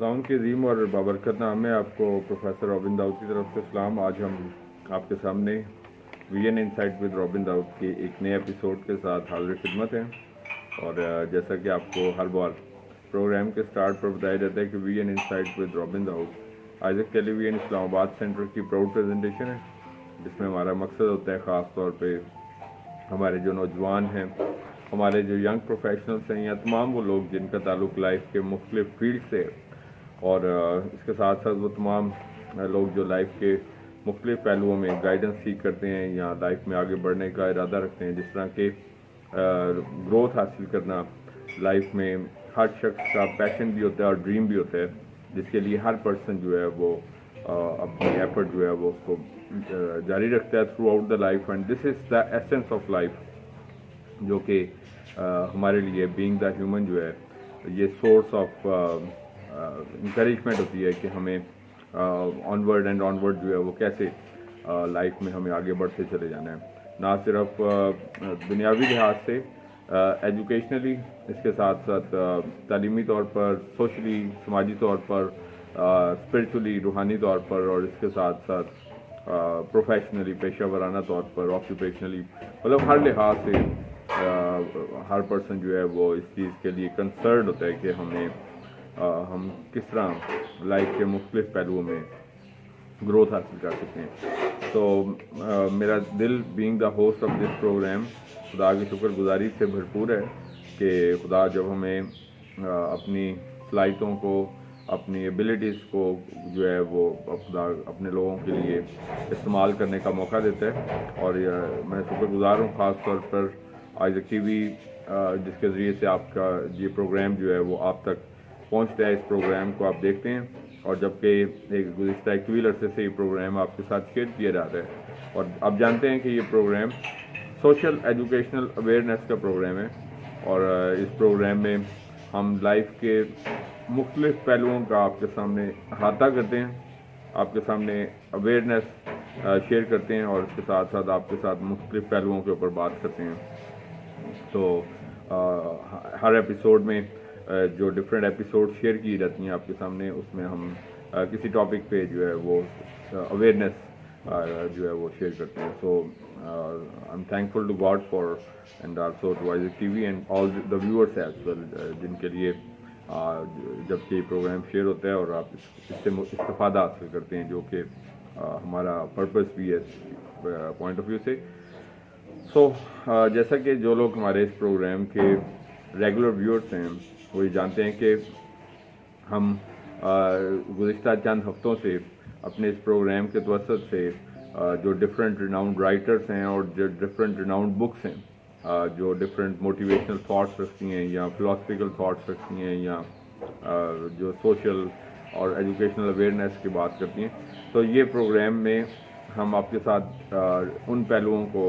अस्सलाम के अज़ीम और बाबरकत नाम में आपको प्रोफेसर रॉबिन दाऊद की तरफ से सलाम। आज हम आपके सामने VN insight with Robin Dawood के एक नए एपिसोड के साथ हाजिर खिदमत हैं। और जैसा कि आपको हर बार प्रोग्राम के स्टार्ट पर बताया जाता है कि VN insight with Robin Dawood Isaac television Islamabad centre की प्राउड प्रेजेंटेशन है, जिसमें हमारा मकसद होता है ख़ास तौर पे हमारे जो नौजवान हैं, हमारे जो यंग प्रोफेशनल्स हैं या तमाम वो लोग जिनका ताल्लुक़ लाइफ के मुख्तलिफ फील्ड से है, और इसके साथ साथ वो तमाम लोग जो लाइफ के मुख्तलिफ पहलुओं में गाइडेंस सीख करते हैं या लाइफ में आगे बढ़ने का इरादा रखते हैं। जिस तरह के ग्रोथ हासिल करना लाइफ में हर शख्स का पैशन भी होता है और ड्रीम भी होता है, जिसके लिए हर पर्सन जो है वो अपनी एफर्ट जो है वो उसको जारी रखता है through out the life. And this is the essence of life, जो कि हमारे लिए बीइंग द ह्यूमन जो है ये सोर्स ऑफ इंकरेजमेंट होती है कि हमें ऑनवर्ड एंड ऑनवर्ड जो है वो कैसे लाइफ में हमें आगे बढ़ते चले जाना है, ना सिर्फ दुनियावी लिहाज से एजुकेशनली, इसके साथ साथ तालीमी तौर पर, सोशली समाजी तौर पर, स्पिरिचुअली रूहानी तौर पर, और इसके साथ साथ प्रोफेशनली पेशा वराना तौर पर, ऑक्यूपेशनली, मतलब हर लिहाज से हर पर्सन जो है वो इस चीज़ के लिए कंसर्न होता है कि हम किस तरह लाइफ के मुख्तलिफ पहलुओं में ग्रोथ हासिल कर सकते हैं। तो मेरा दिल being the host of this programme खुदा की शुक्रगुजारी से भरपूर है कि खुदा जब हमें अपनी सलाहियतों को, अपनी एबिलिटीज़ को जो है वो खुदा अपने लोगों के लिए इस्तेमाल करने का मौका देता है। और मैं शुक्रगुजार हूँ ख़ास तौर पर आइजक टीवी, जिसके ज़रिए से आपका ये प्रोग्राम जो है वो आप तक पहुंचता है। इस प्रोग्राम को आप देखते हैं, और जबकि एक गुज़िश्ता एक तवील अरसे से ये प्रोग्राम आपके साथ शेयर किया जाता है, और आप जानते हैं कि ये प्रोग्राम सोशल एजुकेशनल अवेयरनेस का प्रोग्राम है। और इस प्रोग्राम में हम लाइफ के मुख्तलिफ पहलुओं का आपके सामने अहाता करते हैं, आपके सामने अवेयरनेस शेयर करते हैं, और इसके साथ साथ आपके साथ मुख्तलिफ पहलुओं के ऊपर बात करते हैं। तो हर एपिसोड में जो डिफरेंट एपिसोड शेयर की जाती हैं आपके सामने, उसमें हम किसी टॉपिक पे जो है वो अवेयरनेस जो है वो शेयर करते हैं। So I am thankful to God for and also to Isaac TV and all the viewers as well, जिनके लिए जबकि प्रोग्राम शेयर होता है और आप इससे इस्तिफादा हासिल करते हैं, जो कि हमारा पर्पस भी है पॉइंट ऑफ व्यू से। सो जैसा कि जो लोग हमारे इस प्रोग्राम के रेगुलर व्यूअर्स हैं वो ये जानते हैं कि हम गुज़िश्ता चंद हफ्तों से अपने इस प्रोग्राम के तवसत से जो डिफरेंट रिनाउंड राइटर्स हैं और जो डिफरेंट रिनाउंड बुक्स हैं, जो डिफरेंट मोटिवेशनल थाट्स रखती हैं या फिलोसफिकल थाट्स रखती हैं या जो सोशल और एजुकेशनल अवेयरनेस की बात करती हैं, तो ये प्रोग्राम में हम आपके साथ उन पहलुओं को,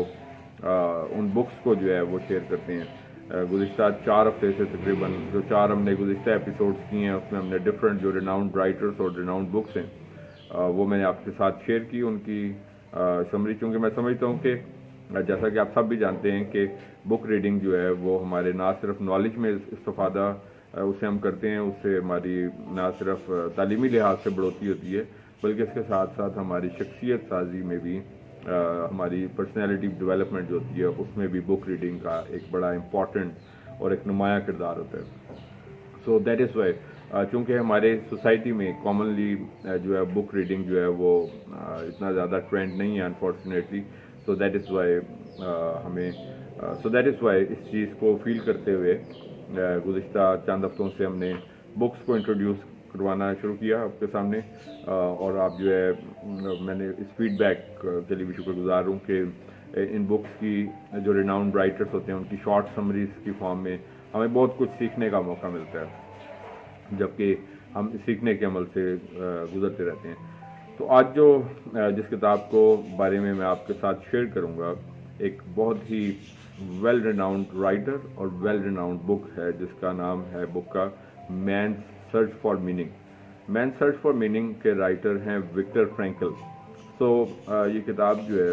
उन बुक्स को जो है वो शेयर करते हैं। गुज़िश्ता 4 हफ्ते से तकरीबन जो 4 हमने गुज़िश्ता एपिसोड्स किए हैं, उसमें हमने डिफरेंट जो रिनाउंड राइटर्स और रिनाउंड बुक्स हैं वो मैंने आपके साथ शेयर की, उनकी समरी। चूँकि मैं समझता हूँ कि जैसा कि आप सब भी जानते हैं कि बुक रीडिंग जो है वो हमारे ना सिर्फ नॉलेज में इस्तिफादा उसे हम करते हैं, उससे हमारी ना सिर्फ तालीमी लिहाज से बढ़ोतरी होती है, बल्कि इसके साथ साथ हमारी शख्सियत साजी में भी, हमारी पर्सनैलिटी डेवलपमेंट जो होती है उसमें भी बुक रीडिंग का एक बड़ा इम्पॉर्टेंट और एक नुमाया किरदार होता है। सो दैट इज़ वाई, चूँकि हमारे सोसाइटी में कॉमनली जो है बुक रीडिंग जो है वो इतना ज़्यादा ट्रेंड नहीं है unfortunately. So that is why इस चीज़ को फील करते हुए गुज़िश्ता चंद हफ्तों से हमने बुक्स को इंट्रोड्यूस करवाना शुरू किया आपके सामने। और आप जो है, मैंने इस फीडबैक के लिए भी शुक्रगुजार हूँ कि इन बुक्स की जो रिनाउंड राइटर्स होते हैं उनकी शॉर्ट समरीज की फॉर्म में हमें बहुत कुछ सीखने का मौका मिलता है, जबकि हम सीखने के अमल से गुजरते रहते हैं। तो आज जो जिस किताब को बारे में मैं आपके साथ शेयर करूँगा, एक बहुत ही वेल रिनाउंड राइटर और वेल रिनाउंड बुक है, जिसका नाम है बुक का man search for meaning. Man search for meaning के राइटर हैं विक्टर फ्रैंकल। सो ये किताब जो है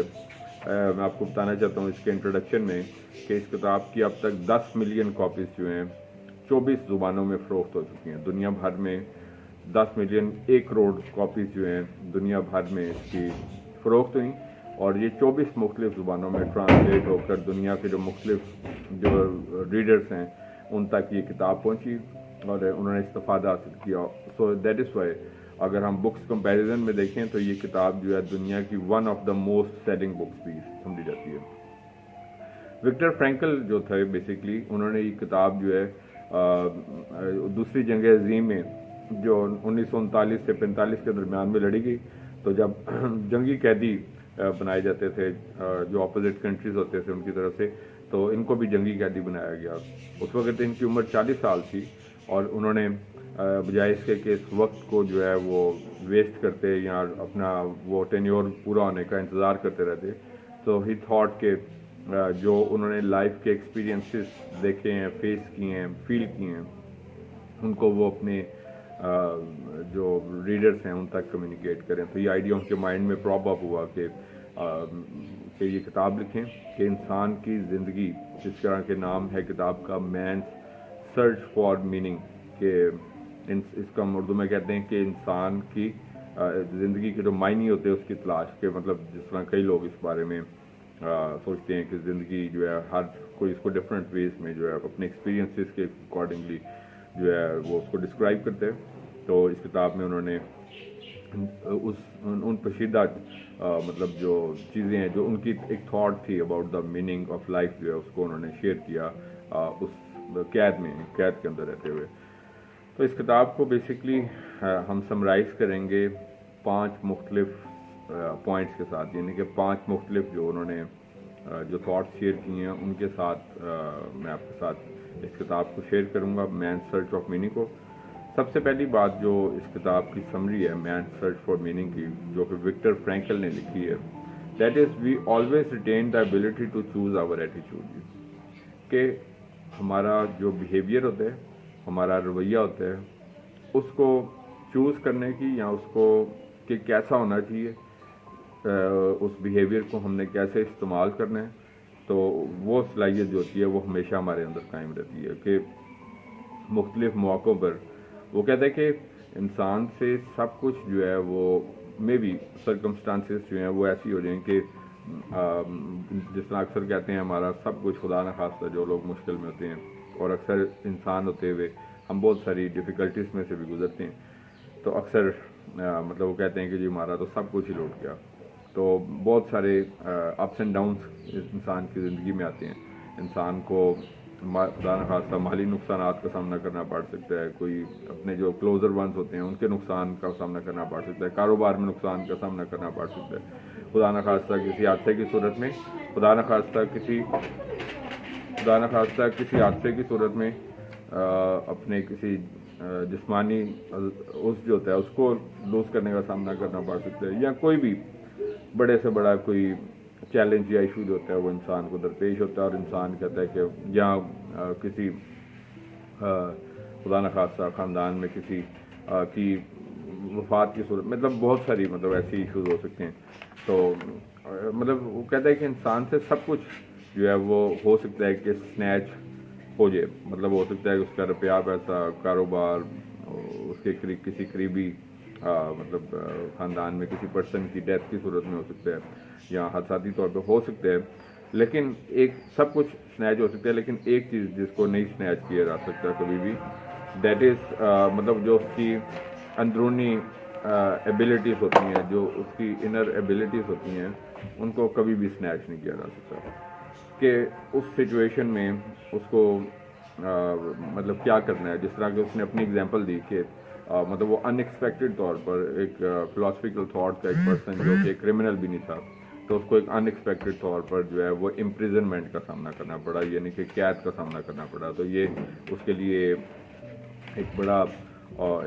मैं आपको बताना चाहता हूँ इसके इंट्रोडक्शन में कि इस किताब की अब तक 10 मिलियन कॉपीज़ जो हैं 24 ज़ुबानों में फ़रोख्त हो चुकी हैं। दुनिया भर में 10 मिलियन 1 करोड़ कॉपीज़ जो हैं दुनिया भर में इसकी फ़रोख्त हुई, और ये 24 मुख्तलिफ़ ज़ुबानों में ट्रांसलेट होकर दुनिया के जो मुख्तलिफ़ जो रीडर्स हैं उन तक ये किताब पहुंची और उन्होंने इस्तिफ़ादा हासिल किया। सो दैट इज़ वाई अगर हम बुक्स कंपैरिजन में देखें तो ये किताब जो है दुनिया की one of the most selling books भी समझी जाती है। विक्टर फ्रैंकल जो थे बेसिकली उन्होंने ये किताब जो है दूसरी जंग अज़ीम में जो 1939 से 45 के दरमियान में लड़ी गई, तो जब जंगी कैदी बनाए जाते थे जो अपोजिट कंट्रीज होते थे उनकी तरफ से, तो इनको भी जंगी कैदी बनाया गया। उस वक्त इनकी उम्र 40 साल थी और उन्होंने बजाय इसके कि इस वक्त को जो है वो वेस्ट करते या अपना वो टेन्योर पूरा होने का इंतज़ार करते रहते, तो ही थॉट के जो उन्होंने लाइफ के एक्सपीरियंसेस देखे हैं, फेस किए हैं, फील किए हैं, उनको वो अपने जो रीडर्स हैं उन तक कम्युनिकेट करें। तो ये आइडिया उनके माइंड में प्रॉप अप हुआ कि ये किताब लिखें कि इंसान की ज़िंदगी, जिस तरह के नाम है किताब का मैन सर्च फॉर मीनिंग, के इसका हम उर्दू में कहते हैं कि इंसान की ज़िंदगी के जो मायने होते हैं उसकी तलाश के, मतलब जिस तरह कई लोग इस बारे में सोचते हैं कि ज़िंदगी जो है हर कोई इसको डिफरेंट वेज में जो है अपने एक्सपीरियंसेस के अकॉर्डिंगली जो है वो उसको डिस्क्राइब करते हैं। तो इस किताब में उन्होंने उन पशीदा मतलब जो चीज़ें हैं जो उनकी एक थॉट थी about the meaning of life जो है उसको उन्होंने शेयर किया उस कैद के अंदर रहते हुए। तो इस किताब को बेसिकली हम समराइज़ करेंगे 5 मुख्तलिफ पॉइंट्स के साथ, यानी कि 5 मुख्तलिफ जो उन्होंने जो थॉट्स शेयर किए हैं उनके साथ मैं आपके साथ इस किताब को शेयर करूंगा, मैन सर्च ऑफ मीनिंग को। सबसे पहली बात जो इस किताब की समरी है मैन सर्च फॉर मीनिंग की, जो कि विक्टर फ्रैंकल ने लिखी है, that is we always retain the ability to choose our attitude, कि हमारा जो बिहेवियर होता है, हमारा रवैया होता है, उसको चूज़ करने की या उसको कि कैसा होना चाहिए, उस बिहेवियर को हमने कैसे इस्तेमाल करना है, तो वो सलाहियत जो होती है वो हमेशा हमारे अंदर कायम रहती है। कि मुख्तलिफ मौक़ों पर वो कहता है कि इंसान से सब कुछ जो है वो मे बी सर्कमस्टांसेस जो हैं वो ऐसी हो जाएं कि जिस तरह अक्सर कहते हैं हमारा सब कुछ खुदा न खास्ता जो लोग मुश्किल में होते हैं, और अक्सर इंसान होते हुए हम बहुत सारी डिफ़िकल्टीज़ में से भी गुजरते हैं, तो अक्सर मतलब वो कहते हैं कि जी हमारा तो सब कुछ ही लौट गया। तो बहुत सारे अप्स एंड डाउन्स इंसान की ज़िंदगी में आते हैं। इंसान को खुदा न खास्ता माली नुकसानात का सामना करना पड़ सकता है, कोई अपने जो क्लोज़र वंस होते हैं उनके नुकसान का सामना करना पड़ सकता है, कारोबार में नुकसान का सामना करना पड़ सकता है, खुदा न खास्ता किसी हादसे की सूरत में, खुदा न खास्ता किसी हादसे की सूरत में अपने किसी जिस्मानी उस जो होता है उसको लूज़ करने का सामना करना पड़ सकता है, या कोई भी बड़े से बड़ा कोई चैलेंज या इशू जो होता है वो इंसान को दरपेश होता है, और इंसान कहता है कि या किसी खुदा न खास्ता ख़ानदान में किसी की वफात की सूरत, मतलब बहुत सारी मतलब ऐसी इशूज़ हो सकते हैं। तो मतलब वो कहता है कि इंसान से सब कुछ जो है वो हो सकता है कि स्नैच हो जाए, मतलब हो सकता है कि उसका रुपया पैसा, कारोबार, उसके किसी करीबी मतलब ख़ानदान में किसी पर्सन की डेथ की सूरत में हो सकता है, या हादसाती तौर पे हो सकता है, लेकिन एक सब कुछ स्नैच हो सकता है, लेकिन एक चीज़ जिसको नहीं स्नैच किया जा सकता कभी भी, दैट इज़ मतलब जो उसकी अंदरूनी एबिलिटीज़ होती हैं, जो उसकी इनर एबिलिटीज़ होती हैं, उनको कभी भी स्नैच नहीं किया जा सकता। कि उस सिचुएशन में उसको मतलब क्या करना है, जिस तरह कि उसने अपनी एग्जांपल दी कि मतलब वो अनएक्सपेक्टेड तौर पर एक फिलोसफिकल थॉट का एक पर्सन जो कि क्रिमिनल भी नहीं था, तो उसको एक अनएक्सपेक्टेड तौर पर जो है वो इम्प्रिजनमेंट का सामना करना पड़ा, यानी कि कैद का सामना करना पड़ा। तो ये उसके लिए एक बड़ा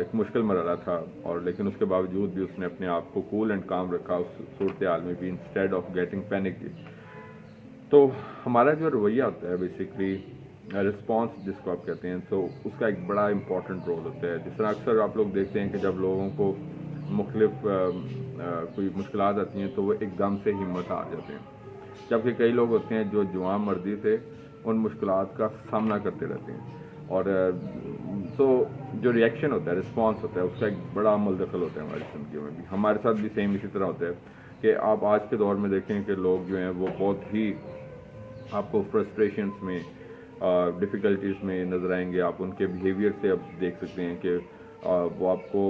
एक मुश्किल मरहला था, और लेकिन उसके बावजूद भी उसने अपने आप को कूल एंड काम रखा उस सूरत हाल में भी, इंस्टेड ऑफ गेटिंग पैनिक। तो हमारा जो रवैया होता है बेसिकली रिस्पॉन्स जिसको आप कहते हैं, तो उसका एक बड़ा इंपॉर्टेंट रोल होता है। जिस तरह अक्सर आप लोग देखते हैं कि जब लोगों को मुख्तलिफ कोई मुश्किलात आती हैं तो वो एकदम से हिम्मत हार जाते हैं, जबकि कई लोग होते हैं जो जवान मर्दी से उन मुश्किलात का सामना करते रहते हैं। اور جو ریئیکشن ہوتا ہے، رسپانس ہوتا ہے، اس کا ایک بڑا عمل دخل ہوتا ہے ہماری زندگیوں میں بھی. ہمارے ساتھ بھی سیم اسی طرح ہوتا ہے کہ آپ آج کے دور میں دیکھیں کہ لوگ جو ہیں وہ بہت ہی آپ کو فرسٹریشنس میں، ڈفیکلٹیز میں نظر آئیں گے. آپ ان کے بیہیویئر سے اب دیکھ سکتے ہیں کہ وہ آپ کو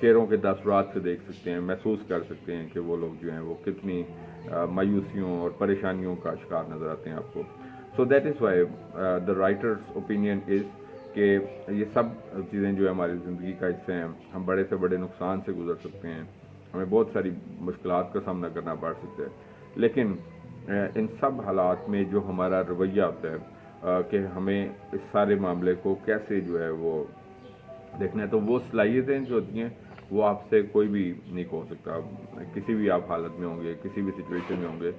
چہروں کے تاثرات سے دیکھ سکتے ہیں، محسوس کر سکتے ہیں کہ وہ لوگ جو ہیں وہ کتنی مایوسیوں اور پریشانیوں کا شکار نظر آتے ہیں آپ کو. So that is why the writers opinion is کہ یہ سب چیزیں جو ہے ہماری زندگی کا حصہ ہیں. ہم بڑے سے بڑے نقصان سے گزر سکتے ہیں، ہمیں بہت ساری مشکلات کا سامنا کرنا پڑ سکتا ہے، لیکن ان سب حالات میں جو ہمارا رویہ ہوتا ہے کہ ہمیں اس سارے معاملے کو کیسے جو ہے وہ دیکھنا ہے، تو وہ صلاحیتیں جو ہوتی ہیں وہ آپ سے کوئی بھی نہیں کھو سکتا. کسی بھی آپ حالت میں ہوں گے، کسی بھی سچویشن میں ہوں گے،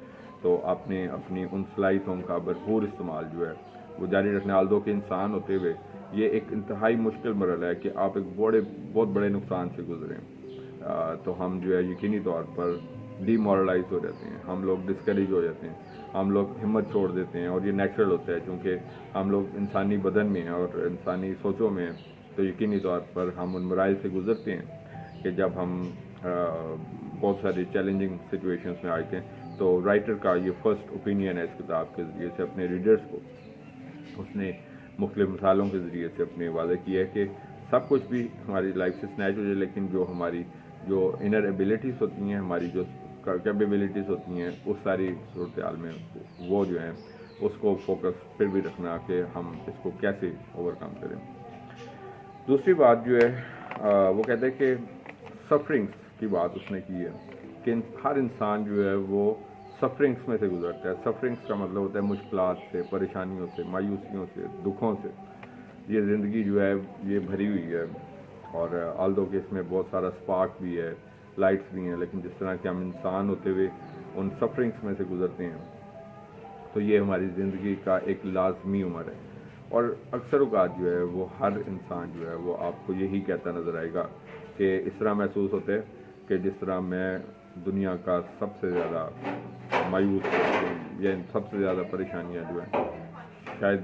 تو آپ نے اپنی ان صلاحیتوں کا بھرپور استعمال جو ہے وہ جاری رکھنا. آلدو کہ انسان ہوتے ہوئے یہ ایک انتہائی مشکل مرحلہ ہے کہ آپ ایک بہت بڑے نقصان سے گزریں، تو ہم جو ہے یقینی طور پر ڈی مورلائز ہو جاتے ہیں، ہم لوگ ڈسکریج ہو جاتے ہیں، ہم لوگ ہمت چھوڑ دیتے ہیں. اور یہ نیچرل ہوتا ہے چونکہ ہم لوگ انسانی بدن میں ہیں اور انسانی سوچوں میں ہیں، تو یقینی طور پر ہم ان مراحل سے گزرتے ہیں کہ جب ہم بہت ساری چیلنجنگ سچویشنز میں آتے ہیں. تو رائٹر کا یہ فرسٹ اوپینین ہے اس کتاب کے ذریعے سے اپنے ریڈرز کو اس نے مختلف مثالوں کے ذریعے سے اپنے واضح کیا ہے کہ سب کچھ بھی ہماری لائف سے سنیچ ہو جائے، لیکن جو ہماری جو انر ایبیلٹیز ہوتی ہیں، ہماری جو کیپیبلٹیز ہوتی ہیں، اس ساری صورتحال میں وہ جو ہیں اس کو فوکس پھر بھی رکھنا کہ ہم اس کو کیسے اوور کم کریں. دوسری بات جو ہے وہ کہتے ہیں کہ سفرنگس کی بات اس نے کی ہے کہ ہر انسان جو ہے وہ سفرنگس میں سے گزرتا ہے. سفرنگس کا مطلب ہوتا ہے مشکلات سے، پریشانیوں سے، مایوسیوں سے، دکھوں سے. یہ زندگی جو ہے یہ بھری ہوئی ہے، اور آلدو کہ اس میں بہت سارا سپارک بھی ہے، لائٹس بھی ہیں، لیکن جس طرح کہ ہم انسان ہوتے ہوئے ان سفرنگس میں سے گزرتے ہیں، تو یہ ہماری زندگی کا ایک لازمی عمر ہے. اور اکثر اوقات جو ہے وہ ہر انسان جو ہے وہ آپ کو یہی کہتا نظر آئے گا کہ اس طرح محسوس ہوتا ہے کہ جس طرح میں دنیا کا سب سے زیادہ مایوس یا سب سے زیادہ پریشانیاں جو ہیں شاید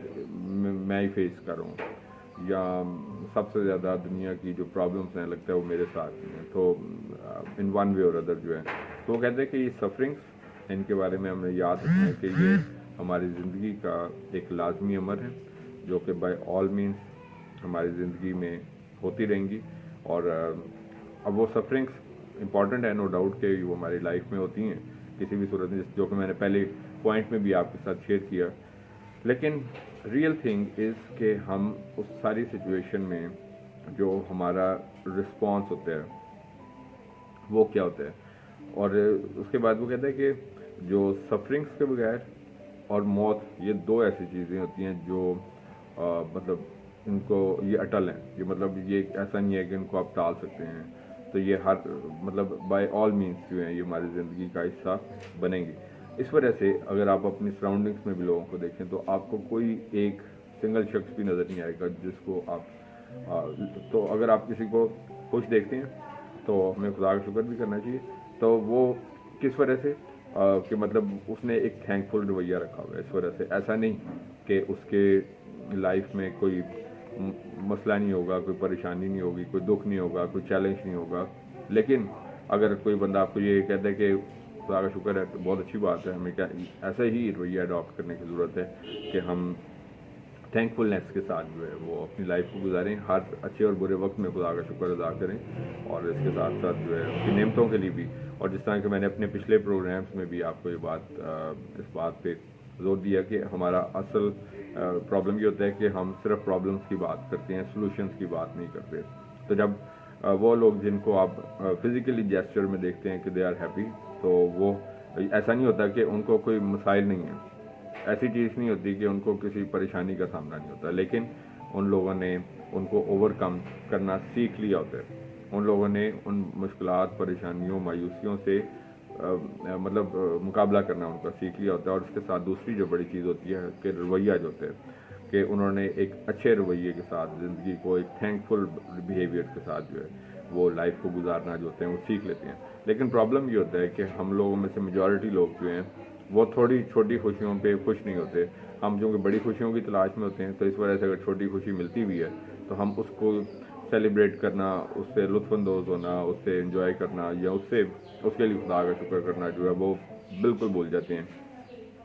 میں ہی فیس کر رہا ہوں، یا سب سے زیادہ دنیا کی جو پرابلمس ہیں لگتا ہے وہ میرے ساتھ ہیں. تو ان ون وے اور ادر جو ہے، تو وہ کہتے ہیں کہ یہ سفرنگس، ان کے بارے میں ہمیں یاد رکھنا ہے کہ یہ ہماری زندگی کا ایک لازمی عمر ہے جو کہ بائی آل مینس ہماری زندگی میں ہوتی رہیں گی. اور اب وہ سفرنگس امپورٹنٹ ہے، نو ڈاؤٹ کہ وہ ہماری لائف میں ہوتی ہیں کسی بھی صورت میں، جو کہ میں نے پہلے پوائنٹ میں بھی آپ کے ساتھ شیئر کیا. لیکن ریئل تھنگ از کہ ہم اس ساری سچویشن میں جو ہمارا رسپانس ہوتا ہے وہ کیا ہوتا ہے. اور اس کے بعد وہ کہتا ہے کہ جو سفرنگس کے بغیر اور موت، یہ دو ایسی چیزیں ہوتی ہیں جو مطلب ان کو یہ اٹل ہیں. یہ مطلب یہ ایسا نہیں ہے کہ ان کو آپ ٹال سکتے ہیں. تو یہ ہر مطلب بائی آل مینس جو ہیں یہ ہماری زندگی کا حصہ بنیں گی. اس وجہ سے اگر آپ اپنی سراؤنڈنگس میں بھی لوگوں کو دیکھیں تو آپ کو کوئی ایک سنگل شخص بھی نظر نہیں آئے گا جس کو آپ تو اگر آپ کسی کو خوش دیکھتے ہیں تو ہمیں خدا کا شکر بھی کرنا چاہیے. تو وہ کس وجہ سے کہ مطلب اس نے ایک تھینک فل رویہ رکھا ہوا ہے. اس وجہ سے ایسا نہیں کہ اس کے لائف میں کوئی مسئلہ نہیں ہوگا، کوئی پریشانی نہیں ہوگی، کوئی دکھ نہیں ہوگا، کوئی چیلنج نہیں ہوگا. لیکن اگر کوئی بندہ آپ کو یہ کہتا ہے کہ خدا کا شکر ہے تو بہت اچھی بات ہے، ہمیں کیا ایسا ہی رویہ اڈاپٹ کرنے کی ضرورت ہے کہ ہم تھینک فلنیس کے ساتھ جو ہے وہ اپنی لائف کو گزاریں، ہر اچھے اور برے وقت میں خدا کا شکر ادا کریں، اور اس کے ساتھ ساتھ جو ہے اس کی نعمتوں کے لیے بھی. اور جس طرح کہ میں نے اپنے پچھلے پروگرامس میں بھی آپ کو یہ اس بات پہ زور دیا کہ ہمارا اصل پرابلم یہ ہوتا ہے کہ ہم صرف پرابلمس کی بات کرتے ہیں، سولوشنس کی بات نہیں کرتے. تو جب وہ لوگ جن کو آپ فزیکلی جیسچر میں دیکھتے ہیں کہ دے آر ہیپی، تو وہ ایسا نہیں ہوتا کہ ان کو کوئی مسائل نہیں ہیں، ایسی چیز نہیں ہوتی کہ ان کو کسی پریشانی کا سامنا نہیں ہوتا، لیکن ان لوگوں نے ان کو اوور کم کرنا سیکھ لیا ہوتا ہے. ان لوگوں نے ان مشکلات، پریشانیوں، مایوسیوں سے مطلب مقابلہ کرنا ان کا سیکھ لیا ہوتا ہے. اور اس کے ساتھ دوسری جو بڑی چیز ہوتی ہے کہ رویہ جو ہوتا ہے کہ انہوں نے ایک اچھے رویے کے ساتھ زندگی کو ایک تھینک فل بیہیویئر کے ساتھ جو ہے وہ لائف کو گزارنا جو ہوتے ہیں وہ سیکھ لیتے ہیں. لیکن پرابلم یہ ہوتا ہے کہ ہم لوگوں میں سے میجورٹی لوگ جو ہیں वो थोड़ी छोटी खुशियों पे खुश नहीं होते। हम चूँकि बड़ी खुशियों की तलाश में होते हैं, तो इस वजह से अगर छोटी खुशी मिलती भी है तो हम उसको सेलिब्रेट करना, उससे लुत्फ़अंदोज़ होना, उससे एंजॉय करना या उसके लिए खुदा का शुक्र करना जो है वो बिल्कुल भूल जाते हैं,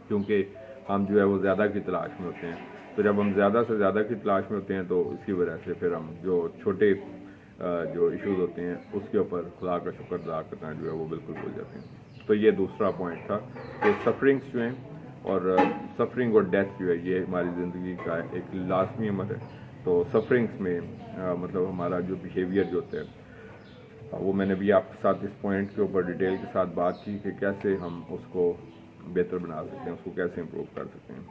क्योंकि हम जो है वो ज़्यादा की तलाश में होते हैं। तो जब हम ज़्यादा से ज़्यादा की तलाश में होते हैं तो इसकी वजह से फिर हम जो छोटे जो इश्यूज़ होते हैं उसके ऊपर खुदा का शुक्र अदा करना जो है वो बिल्कुल भूल जाते हैं। तो ये दूसरा पॉइंट था कि सफरिंग्स जो हैं और सफरिंग और डेथ जो है ये हमारी ज़िंदगी का एक लाजमी अमर है। तो सफरिंग्स में मतलब हमारा जो बिहेवियर जो होता है वो मैंने भी आपके साथ इस पॉइंट के ऊपर डिटेल के साथ बात की कि कैसे हम उसको बेहतर बना सकते हैं, उसको कैसे इम्प्रूव कर सकते हैं।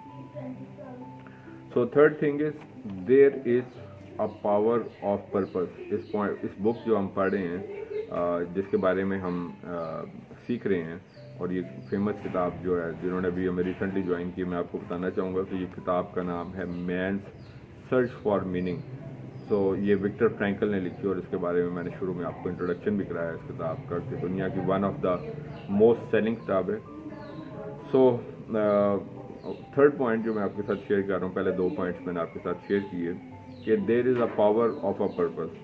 So third thing is there is a power of purpose. इस बुक जो हम पढ़ रहे हैं जिसके बारे में हम सीख रहे हैं, और ये फेमस किताब जो है जिन्होंने अभी हमें रिसेंटली ज्वाइन की, मैं आपको बताना चाहूँगा कि ये किताब का नाम है मैन्स सर्च फॉर मीनिंग। सो ये विक्टर फ्रैंकल ने लिखी, और इसके बारे में मैंने शुरू में आपको इंट्रोडक्शन भी कराया इस किताब का कि दुनिया की one of the most selling किताब है। सो थर्ड पॉइंट जो मैं आपके साथ शेयर कर रहा हूँ, पहले दो पॉइंट्स मैंने आपके साथ शेयर किए कि there is a power of a purpose.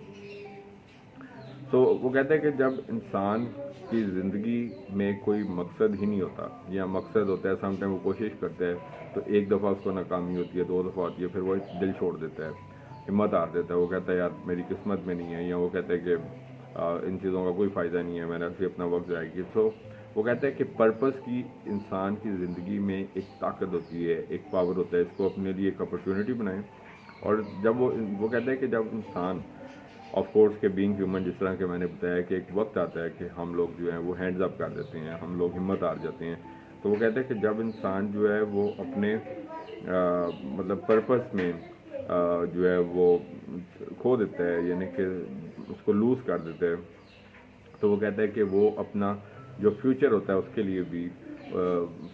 So वो कहते हैं कि जब इंसान की ज़िंदगी में कोई मकसद ही नहीं होता, या मकसद होता है समटाइम वो कोशिश करता है तो एक दफ़ा उसको नाकामी होती है, दो दफ़ा होती है, फिर वो दिल छोड़ देता है, हिम्मत हार देता है, वो कहता है यार मेरी किस्मत में नहीं है, या वो कहता है कि इन चीज़ों का कोई फ़ायदा नहीं है, मैंने ऐसे अपना वक्त ज़ाया किया। सो वो कहता है कि पर्पस की इंसान की ज़िंदगी में एक ताकत होती है, एक पावर होता है, इसको अपने लिए एक अपॉर्चुनिटी बनाएं। और जब वो कहता है कि जब इंसान ऑफ कोर्स के बीइंग ह्यूमन, जिस तरह के मैंने बताया कि एक वक्त आता है कि हम लोग जो हैं वो हैंड्स अप कर देते हैं, हम लोग हिम्मत हार जाते हैं। तो वो कहते हैं कि जब इंसान जो है वो अपने मतलब पर्पस में जो है वो खो देता है, यानी कि उसको लूज़ कर देता है, तो वो कहता है कि वो अपना जो फ्यूचर होता है उसके लिए भी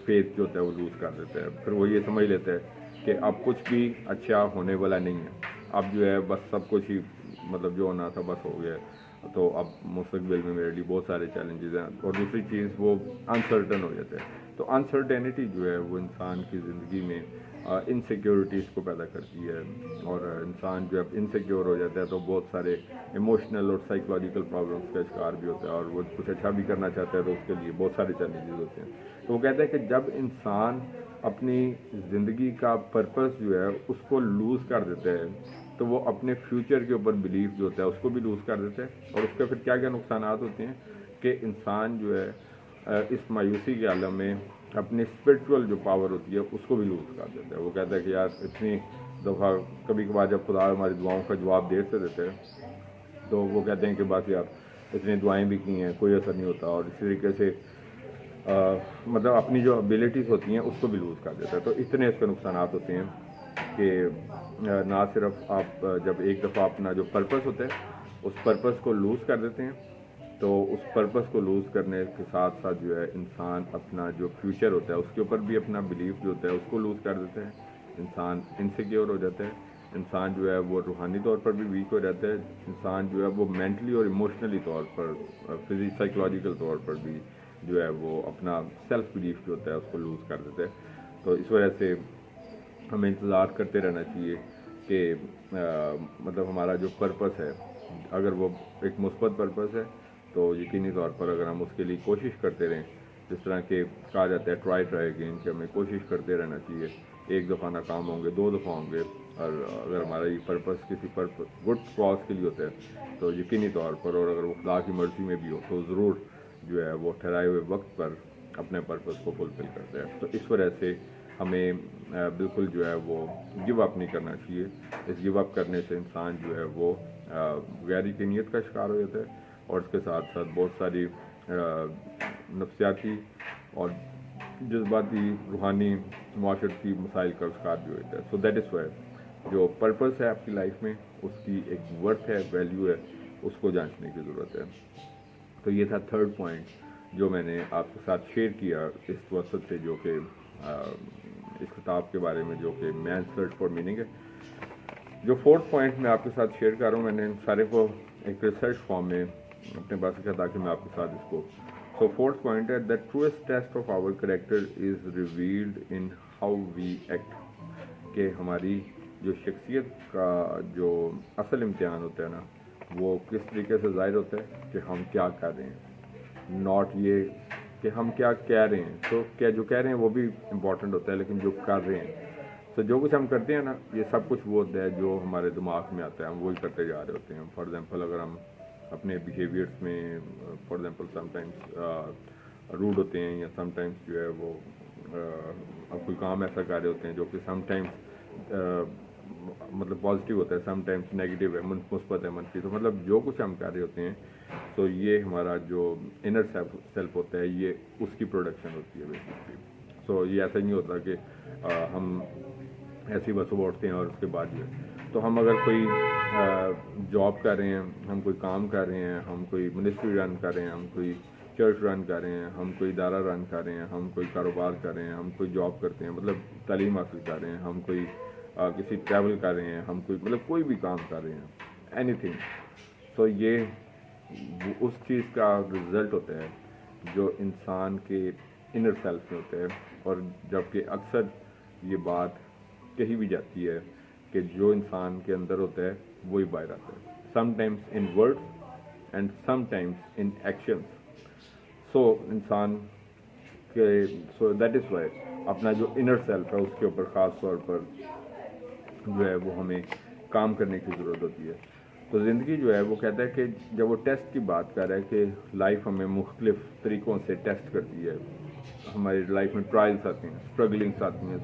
फेथ जो होता है वो लूज़ कर देता है। फिर वो ये समझ लेता है कि अब कुछ भी अच्छा होने वाला नहीं है, अब जो है बस सब कुछ ही मतलब जो होना था बस हो गया, तो अब मुस्तकबिल में मेरे लिए बहुत सारे चैलेंजेस हैं। और दूसरी चीज़ वो अनसर्टन हो जाता है। तो अनसर्टेनिटी जो है वो इंसान की ज़िंदगी में इनसिक्योरिटीज़ को पैदा करती है, और इंसान जो है इनसिक्योर हो जाता है तो बहुत सारे इमोशनल और साइकोलॉजिकल प्रॉब्लम्स का शिकार भी होता है, और वो कुछ अच्छा भी करना चाहता है तो उसके लिए बहुत सारे चैलेंजेस होते हैं। तो वो कहते हैं कि जब इंसान अपनी ज़िंदगी का पर्पस जो है उसको लूज़ कर देता है तो वो अपने फ्यूचर के ऊपर बिलीफ जो होता है उसको भी लूज़ कर देता है। और उसके फिर क्या क्या नुकसान होते हैं कि इंसान जो है इस मायूसी के आलम में अपनी स्पिरिचुअल जो पावर होती है उसको भी लूज़ कर देता है। वो कहता है कि यार इतनी दफ़ा कभी कभार जब खुदा हमारी दुआओं का जवाब देर से देते हैं तो वो कहते हैं कि बस यार इतनी दुआएं भी की हैं, कोई असर नहीं होता, और इसी तरीके से मतलब अपनी जो एबिलिटीज़ होती हैं उसको भी लूज़ कर देता है। तो इतने इसके नुकसान होते हैं कि ना सिर्फ आप जब एक दफ़ा अपना जो पर्पस होता है उस पर्पस को लूज़ कर देते हैं, तो उस पर्पस को लूज़ करने के साथ साथ जो है इंसान अपना जो फ्यूचर होता है उसके ऊपर भी अपना बिलीफ जो होता है उसको लूज़ कर देता है। इंसान इनसिक्योर हो जाता है, इंसान जो है वो रूहानी तौर पर भी वीक हो जाता है, इंसान जो है वो मेंटली और इमोशनली तौर पर साइकोलॉजिकल तौर पर भी जो है वो अपना सेल्फ बिलीफ जो होता है उसको लूज़ कर देता है। तो इस वजह से हमें इंतज़ार करते रहना चाहिए कि मतलब हमारा जो पर्पस है अगर वो एक मुस्बत पर्पस है तो यकीनी तौर पर अगर हम उसके लिए कोशिश करते रहें, जिस तरह के कहा जाता है ट्राई अगेन, कि हमें कोशिश करते रहना चाहिए। एक दफ़ा नाकाम होंगे, दो दफ़ा होंगे, और अगर हमारा ये पर्पस किसी गुड कॉज के लिए होता है तो यकीनी तौर पर, और अगर वो खुदा की मर्ज़ी में भी हो तो ज़रूर जो है वो ठहराए हुए वक्त पर अपने पर्पस को फुलफिल करते हैं। तो इस वजह से हमें बिल्कुल जो है वो गिव अप नहीं करना चाहिए। इस गिव अप करने से इंसान जो है वो गैर यकीनियत का शिकार हो जाता है, और इसके साथ साथ बहुत सारी नफ्सियाती और जज्बाती, रूहानी, माशरती मसाइल का शिकार भी होता है। सो दैट इज़ वाई जो पर्पस है आपकी लाइफ में उसकी एक वर्थ है, वैल्यू है, उसको जांचने की ज़रूरत है। तो ये था थर्ड पॉइंट जो मैंने आपके साथ शेयर किया इस वसत से, जो कि इस किताब के बारे में, जो कि मैन सर्च फॉर मीनिंग है। जो फोर्थ पॉइंट मैं आपके साथ शेयर कर रहा हूँ, मैंने सारे को एक रिसर्च फॉर्म में अपने पास रखा ताकि मैं आपके साथ इसको So fourth point है, the truest test of our character is revealed in how we act. कि हमारी जो शख्सियत का जो असल इम्तिहान होता है ना, वो किस तरीके से ज़ाहिर होता है कि हम क्या कर रहे हैं, नॉट ये कि हम क्या कह रहे हैं. तो क्या जो कह रहे हैं वो भी इम्पॉर्टेंट होता है, लेकिन जो कर रहे हैं, तो जो कुछ हम करते हैं ना, ये सब कुछ वो होता है जो हमारे दिमाग में आता है, हम वही करते जा रहे होते हैं. फॉर एग्जांपल अगर हम अपने बिहेवियर्स में फॉर एग्जांपल समटाइम्स रूड होते हैं, या समटाइम्स जो है वो अब कोई काम ऐसा कर रहे होते हैं जो कि समटाइम्स मतलब पॉजिटिव होता है, समटाइम्स नेगेटिव है, मुस्बत है, मनफी. तो मतलब जो कुछ हम कर रहे होते हैं, तो ये हमारा जो इनर सेल्फ होता है, ये उसकी प्रोडक्शन होती है बेसिकली. सो ये ऐसा नहीं होता कि हम ऐसी बस उठते हैं और उसके बाद जो है, तो हम अगर कोई जॉब कर रहे हैं, हम कोई काम कर रहे हैं, हम कोई मिनिस्ट्री रन कर रहे हैं, हम कोई चर्च रन कर रहे हैं, हम कोई इदारा रन कर रहे हैं, हम कोई कारोबार कर रहे हैं, हम कोई जॉब करते हैं, मतलब तालीम हासिल कर रहे हैं, हम कोई किसी ट्रैवल कर रहे हैं, हम कोई मतलब कोई भी काम कर रहे हैं, एनीथिंग. तो ये उस चीज़ का रिज़ल्ट होता है जो इंसान के इनर सेल्फ में होता है. और जबकि अक्सर ये बात कही भी जाती है कि जो इंसान के अंदर होता है वही बाहर आता है, sometimes in words and sometimes in actions. So इंसान के सो दैट इज़ वाई अपना जो इनर सेल्फ है उसके ऊपर ख़ास तौर पर जो है वो हमें काम करने की ज़रूरत होती है. तो ज़िंदगी जो है वो कहता है कि जब वो टेस्ट की बात कर रहा है कि लाइफ हमें मुख्तलिफ़ तरीक़ों से टेस्ट करती है, हमारी लाइफ में ट्रायल्स आती हैं, स्ट्रगलिंग्स आती हैं,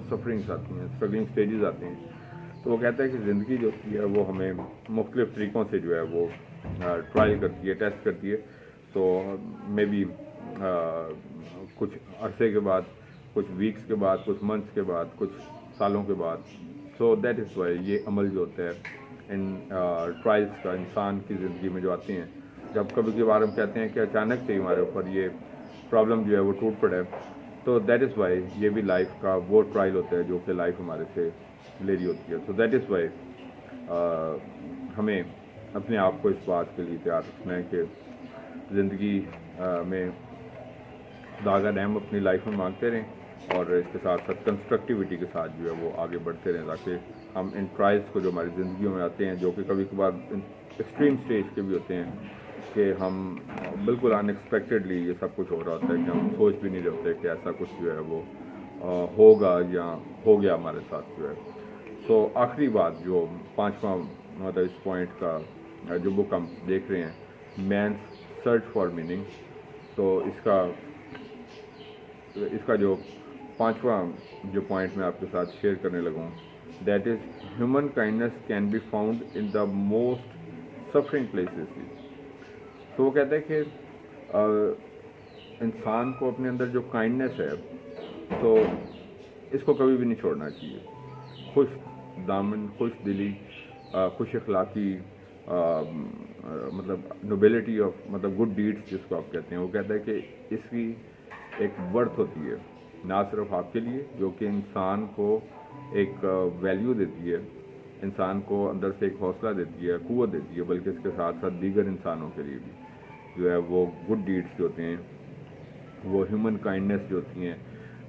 सफरिंग्स आती हैं, स्ट्रगलिंग स्टेजेस आते हैं. तो वो कहता है कि ज़िंदगी जो होती है वो हमें मुख्तलिफ़ तरीक़ों से जो है वो ट्रायल करती है, टेस्ट करती है. तो मे बी कुछ अरसे के बाद, कुछ वीक्स के बाद, कुछ मंथ्स के बाद, कुछ सालों के बाद. सो दैट इज़ वाई ये अमल जो होता है इन ट्रायल्स का इंसान की ज़िंदगी में जो आते हैं, जब कभी कभार हम कहते हैं कि अचानक से हमारे ऊपर ये प्रॉब्लम जो है वो टूट पड़े, तो दैट इज़ वाई ये भी लाइफ का वो ट्रायल होता है जो कि लाइफ हमारे से ले रही होती है. तो दैट इज़ वाई हमें अपने आप को इस बात के लिए तैयार रखना है कि ज़िंदगी में खुदा का रहम अपनी लाइफ में मांगते रहें, और इसके साथ साथ कंस्ट्रक्टिविटी के साथ जो है वो आगे बढ़ते रहें, ताकि हम इन ट्रायल्स को जो हमारी ज़िंदगियों में आते हैं, जो कि कभी कभार एक्सट्रीम स्टेज के भी होते हैं, कि हम बिल्कुल अनएक्सपेक्टेडली ये सब कुछ हो रहा होता है कि हम सोच भी नहीं रहे होते कि ऐसा कुछ जो है वो होगा या हो गया हमारे साथ जो है. सो आखिरी बात जो पांचवा मतलब इस पॉइंट का जो बुक हम देख रहे हैं, मैन्स सर्च फॉर मीनिंग. तो इसका जो पांचवा जो पॉइंट मैं आपके साथ शेयर करने लगा हूँ, that is human kindness can be found in the most suffering places. तो वो कहते हैं कि इंसान को अपने अंदर जो काइंडनेस है, तो इसको कभी भी नहीं छोड़ना चाहिए. खुश दामन, खुश दिली, खुश अखलाकी, मतलब नोबिलिटी ऑफ मतलब गुड डीड्स जिसको आप कहते हैं, वो कहता है कि इसकी एक वर्थ होती है, ना सिर्फ आपके लिए जो कि इंसान को एक वैल्यू देती है, इंसान को अंदर से एक हौसला देती है, क़ुव्वत देती है, बल्कि इसके साथ साथ दीगर इंसानों के लिए भी जो है वो गुड डीड्स जो होते हैं, वो ह्यूमन काइंडनेस जो होती हैं,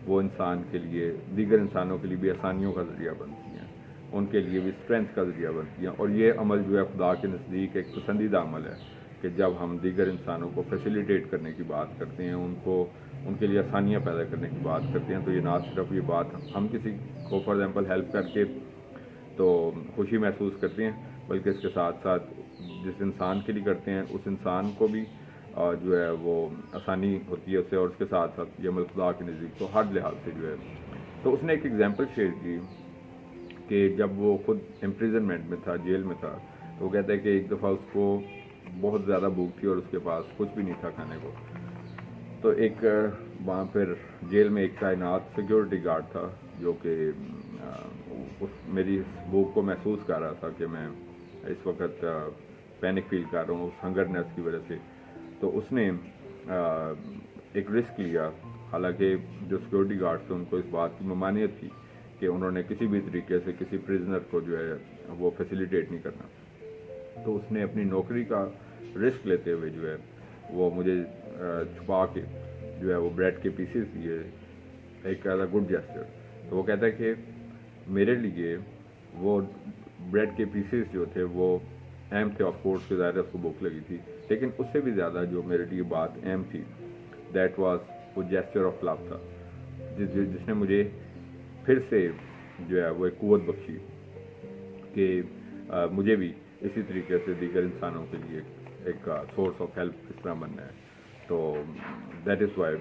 वो इंसान के लिए, दीगर इंसानों के लिए भी आसानियों का ज़रिया बनती हैं, उनके लिए भी स्ट्रेंथ का ज़रिया बनती हैं. और ये अमल जो है खुदा के नज़दीक एक पसंदीदा अमल है कि जब हम दीगर इंसानों को फैसिलिटेट करने की बात करते हैं, उनके लिए आसानियाँ पैदा करने की बात करते हैं, तो ये ना सिर्फ ये बात हम किसी को फॉर एग्जांपल हेल्प करके तो खुशी महसूस करते हैं, बल्कि इसके साथ साथ जिस इंसान के लिए करते हैं उस इंसान को भी जो है वो आसानी होती है उससे, और उसके साथ साथ ये अमल खुदा के नज़दीक तो हर लिहाज से जो है. तो उसने एक एग्जांपल शेयर की कि जब वो खुद इम्प्रिजनमेंट में था, जेल में था, तो वो कहता है कि एक दफ़ा उसको बहुत ज़्यादा भूख थी और उसके पास कुछ भी नहीं था खाने को. तो एक वहाँ पर जेल में एक तैनात सिक्योरिटी गार्ड था जो कि मेरी भूख को महसूस कर रहा था कि मैं इस वक्त पैनिक फील कर रहा हूँ उस हंगरनेस की वजह से. तो उसने एक रिस्क लिया, हालांकि जो सिक्योरिटी गार्ड थे उनको इस बात की ममानियत थी कि उन्होंने किसी भी तरीके से किसी प्रिजनर को जो है वो फैसिलिटेट नहीं करना. तो उसने अपनी नौकरी का रिस्क लेते हुए जो है वो मुझे छुपा के जो है वो ब्रेड के पीसेस दिए, एक एज अ गुड जेस्चर। तो वो कहता है कि मेरे लिए वो ब्रेड के पीसेस जो थे वो अहम थे। ऑफ कोर्स के ज़ाहिर उसको भूख लगी थी, लेकिन उससे भी ज़्यादा जो मेरे लिए बात अहम थी, दैट वाज वो जेस्चर ऑफ लव था, जिसने मुझे फिर से जो है वो एक कुव्वत बख्शी कि मुझे भी इसी तरीके से दीगर इंसानों के लिए एक सोर्स ऑफ हेल्प किस तरह बनना है। तो दैट इज़ वाई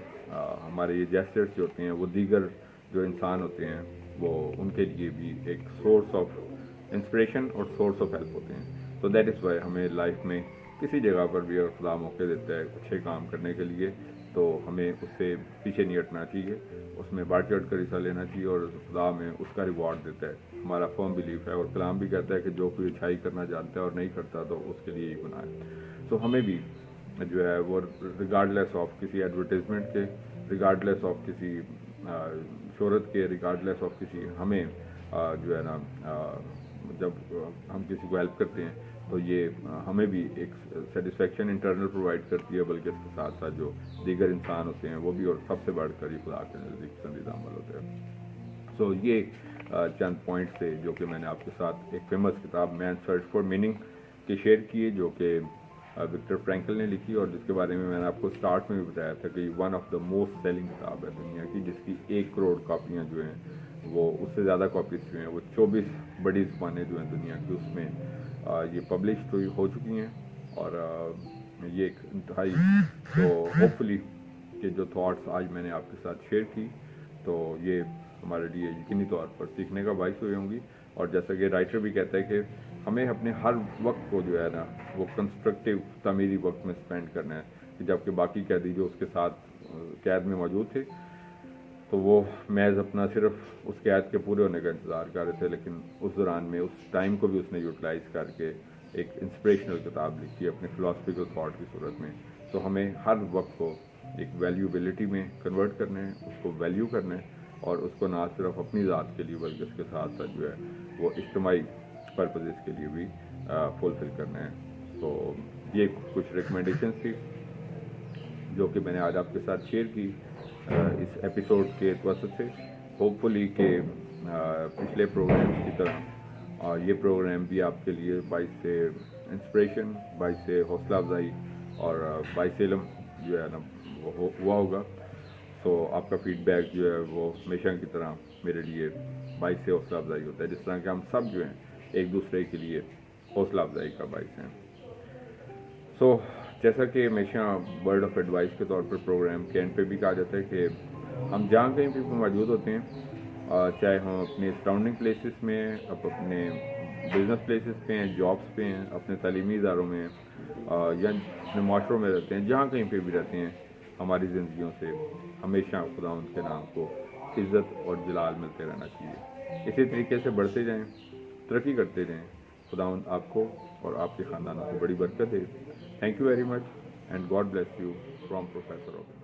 हमारे ये जेस्चर्स जो होते हैं वो दीगर जो इंसान होते हैं वो उनके लिए भी एक सोर्स ऑफ इंस्पिरेशन और सोर्स ऑफ हेल्प होते हैं। तो दैट इज़ वाई हमें लाइफ में किसी जगह पर भी अगर खुदा मौके देता है अच्छे काम करने के लिए, तो हमें उससे पीछे नहीं हटना चाहिए, उसमें बढ़ चढ़ कर हिस्सा लेना चाहिए, और खुदा में उसका रिवॉर्ड देता है। हमारा फर्म बिलीफ है, और कलाम भी कहता है कि जो कोई अच्छाई करना जानता है और नहीं करता तो उसके लिए ही गुनाह है। तो हमें भी जो है वो रिगार्डलेस ऑफ किसी एडवर्टाइजमेंट के, रिगार्डलेस ऑफ किसी शोहरत के, रिगार्डलेस ऑफ किसी, हमें जो है ना जब हम किसी को हेल्प करते हैं तो ये हमें भी एक सेटिस्फेक्शन इंटरनल प्रोवाइड करती है, बल्कि इसके साथ साथ जो दीगर इंसान होते हैं वो भी, और सबसे बढ़कर ये खुदा के नज़दीक पसंदीदा अमल होते हैं। सो ये चंद पॉइंट्स थे जो कि मैंने आपके साथ एक फेमस किताब मैन सर्च फॉर मीनिंग के शेयर किए, जो कि विक्टर फ्रैंकल ने लिखी, और जिसके बारे में मैंने आपको स्टार्ट में भी बताया था कि one of the most selling किताब है दुनिया की, जिसकी 1 करोड़ कापियाँ जो हैं, वो उससे ज़्यादा कॉपीज जो हैं वो 24 बड़ी ज़बानें जो हैं दुनिया की, उसमें ये पब्लिश तो हो चुकी हैं। और ये एक इंतहाई, तो होपफुली कि जो थॉट्स आज मैंने आपके साथ शेयर की, तो ये हमारे लिए यकीनी तौर पर सीखने का बाइस हुई होंगी। और जैसा कि राइटर भी कहता है कि हमें अपने हर वक्त को जो है ना वो कंस्ट्रक्टिव तामीरी वक्त में स्पेंड करना है, कि जबकि बाकी कैदी जो उसके साथ कैद में मौजूद थे तो वो महज अपना सिर्फ उस कैद के पूरे होने का इंतज़ार कर रहे थे, लेकिन उस दौरान में उस टाइम को भी उसने यूटिलाइज़ करके एक इंस्पिरेशनल किताब लिखी अपने फिलोसफिकल थॉट की सूरत में। तो हमें हर वक्त को एक वैल्यूबिलिटी में कन्वर्ट करना है, उसको वैल्यू करना है, और उसको ना सिर्फ अपनी ज़ात के लिए बल्कि उसके साथ साथ जो है वो इज्तिमाई पर्पज़ के लिए भी फुलफिल करना है। तो ये कुछ रिकमेंडेशन थी जो कि मैंने आज आपके साथ शेयर की इस एपिसोड के वसत से। होपफुली के पिछले प्रोग्राम्स की तरह ये प्रोग्राम भी आपके लिए बाइस से इंस्पिरेशन, बाइस से हौसला अफजाई और बाइस इल्म जो है ना वो हुआ होगा। तो आपका फीडबैक जो है वो हमेशा की तरह मेरे लिए बाइस से हौसला अफजाई होता है, जिस तरह के हम सब जो हैं एक दूसरे के लिए हौसला अफजाई का बाइस हैं। सो जैसा कि हमेशा वर्ड ऑफ एडवाइस के तौर पर प्रोग्राम के एंड पे भी कहा जाता है कि हम जहाँ कहीं भी मौजूद होते हैं, चाहे हम अपने सराउंडिंग प्लेसेस में, अपने बिजनेस प्लेसेस पे हैं, जॉब्स पे हैं, अपने तालीमी इदारों में या अपने माशरों में रहते हैं, जहाँ कहीं पे भी रहते हैं, हमारी ज़िंदगियों से हमेशा खुदा उनके नाम को इज़्ज़त और जलाल मिलते रहना चाहिए। इसी तरीके से बढ़ते जाएँ, तरक्की करते रहें। खुदा आपको और आपके ख़ानदानों को बड़ी बरकत दे। Thank you very much, and God bless you from Professor Robin.